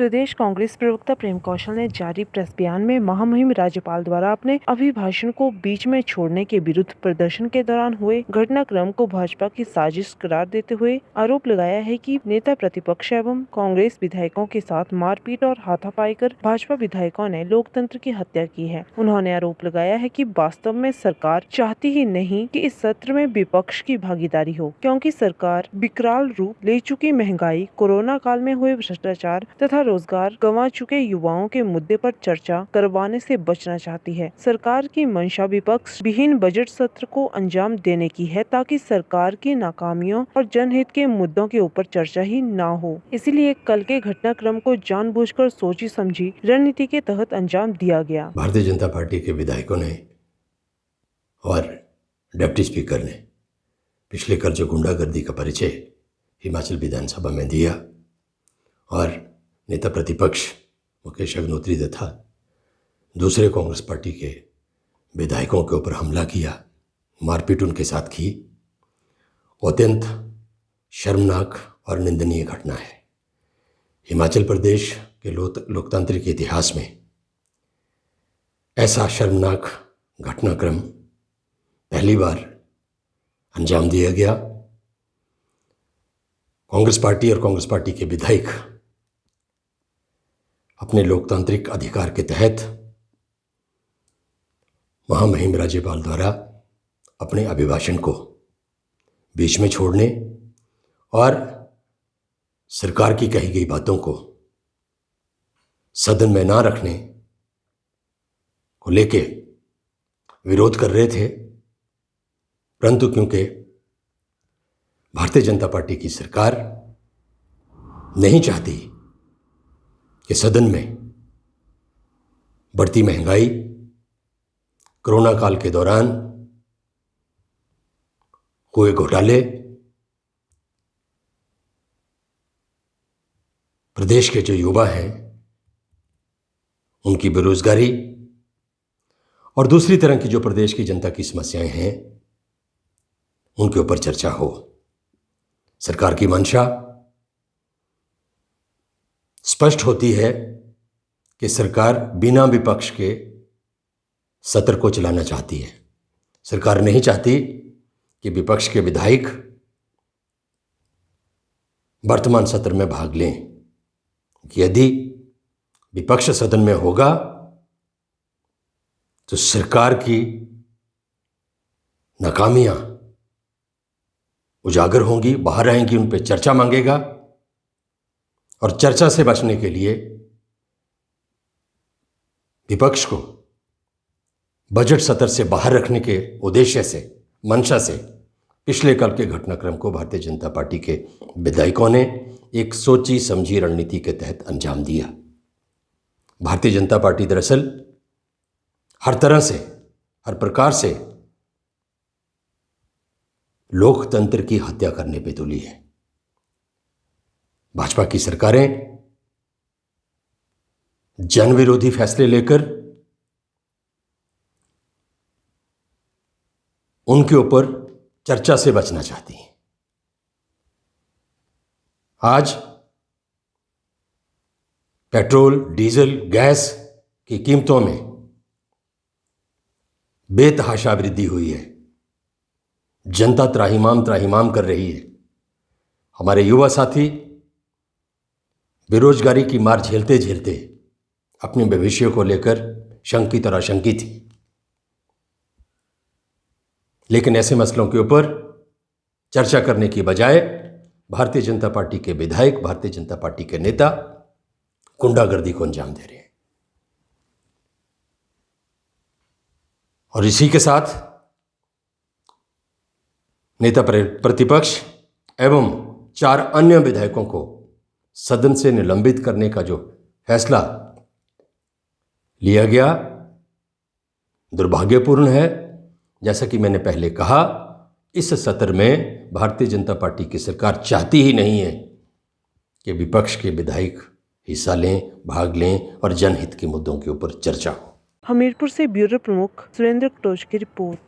प्रदेश कांग्रेस प्रवक्ता प्रेम कौशल ने जारी प्रेस बयान में महामहिम राज्यपाल द्वारा अपने अभिभाषण को बीच में छोड़ने के विरुद्ध प्रदर्शन के दौरान हुए घटनाक्रम को भाजपा की साजिश करार देते हुए आरोप लगाया है कि नेता प्रतिपक्ष एवं कांग्रेस विधायकों के साथ मारपीट और हाथापाई कर भाजपा विधायकों ने लोकतंत्र की हत्या की है। उन्होंने आरोप लगाया है कि वास्तव में सरकार चाहती ही नहीं कि इस सत्र में विपक्ष की भागीदारी हो, क्योंकि सरकार विकराल रूप ले चुकी महंगाई, कोरोना काल में हुए भ्रष्टाचार तथा रोजगार गंवा चुके युवाओं के मुद्दे पर चर्चा करवाने से बचना चाहती है। सरकार की मंशा विपक्ष विहीन बजट सत्र को अंजाम देने की है, ताकि सरकार की नाकामियों और जनहित के मुद्दों के ऊपर चर्चा ही ना हो। इसीलिए कल के घटनाक्रम को जानबूझकर सोची समझी रणनीति के तहत अंजाम दिया गया। भारतीय जनता पार्टी के विधायकों ने और डिप्टी स्पीकर ने पिछले कल जो गुंडागर्दी का परिचय हिमाचल विधानसभा में दिया और नेता प्रतिपक्ष मुकेश अग्निहोत्री तथा दूसरे कांग्रेस पार्टी के विधायकों के ऊपर हमला किया, मारपीट उनके साथ की, अत्यंत शर्मनाक और निंदनीय घटना है। हिमाचल प्रदेश के लोकतांत्रिक इतिहास में ऐसा शर्मनाक घटनाक्रम पहली बार अंजाम दिया गया। कांग्रेस पार्टी और कांग्रेस पार्टी के विधायक अपने लोकतांत्रिक अधिकार के तहत महामहिम राज्यपाल द्वारा अपने अभिभाषण को बीच में छोड़ने और सरकार की कही गई बातों को सदन में ना रखने को लेके विरोध कर रहे थे, परंतु क्योंकि भारतीय जनता पार्टी की सरकार नहीं चाहती कि सदन में बढ़ती महंगाई, कोरोना काल के दौरान हुए घोटाले, प्रदेश के जो युवा हैं उनकी बेरोजगारी और दूसरी तरह की जो प्रदेश की जनता की समस्याएं हैं उनके ऊपर चर्चा हो। सरकार की मंशा स्पष्ट होती है कि सरकार बिना विपक्ष के सत्र को चलाना चाहती है। सरकार नहीं चाहती कि विपक्ष के विधायक वर्तमान सत्र में भाग लें। यदि विपक्ष सदन में होगा तो सरकार की नाकामियां उजागर होंगी, बाहर आएंगी, उन पर चर्चा मांगेगा और चर्चा से बचने के लिए विपक्ष को बजट सत्र से बाहर रखने के उद्देश्य से, मंशा से पिछले कल के घटनाक्रम को भारतीय जनता पार्टी के विधायकों ने एक सोची समझी रणनीति के तहत अंजाम दिया। भारतीय जनता पार्टी दरअसल हर तरह से, हर प्रकार से लोकतंत्र की हत्या करने पे तुली है। भाजपा की सरकारें जन विरोधी फैसले लेकर उनके ऊपर चर्चा से बचना चाहती हैं। आज पेट्रोल, डीजल, गैस की कीमतों में बेतहाशा वृद्धि हुई है। जनता त्राहिमाम कर रही है। हमारे युवा साथी बेरोजगारी की मार झेलते झेलते अपने भविष्य को लेकर शंकित और आशंकित थी। लेकिन ऐसे मसलों के ऊपर चर्चा करने की बजाय भारतीय जनता पार्टी के विधायक, भारतीय जनता पार्टी के नेता गुंडागर्दी को अंजाम दे रहे हैं। और इसी के साथ नेता प्रतिपक्ष एवं 4 अन्य विधायकों को सदन से निलंबित करने का जो फैसला लिया गया दुर्भाग्यपूर्ण है। जैसा कि मैंने पहले कहा, इस सत्र में भारतीय जनता पार्टी की सरकार चाहती ही नहीं है कि विपक्ष के विधायक हिस्सा लें, भाग लें और जनहित के मुद्दों के ऊपर चर्चा हो। हमीरपुर से ब्यूरो प्रमुख सुरेंद्र कटोच की रिपोर्ट।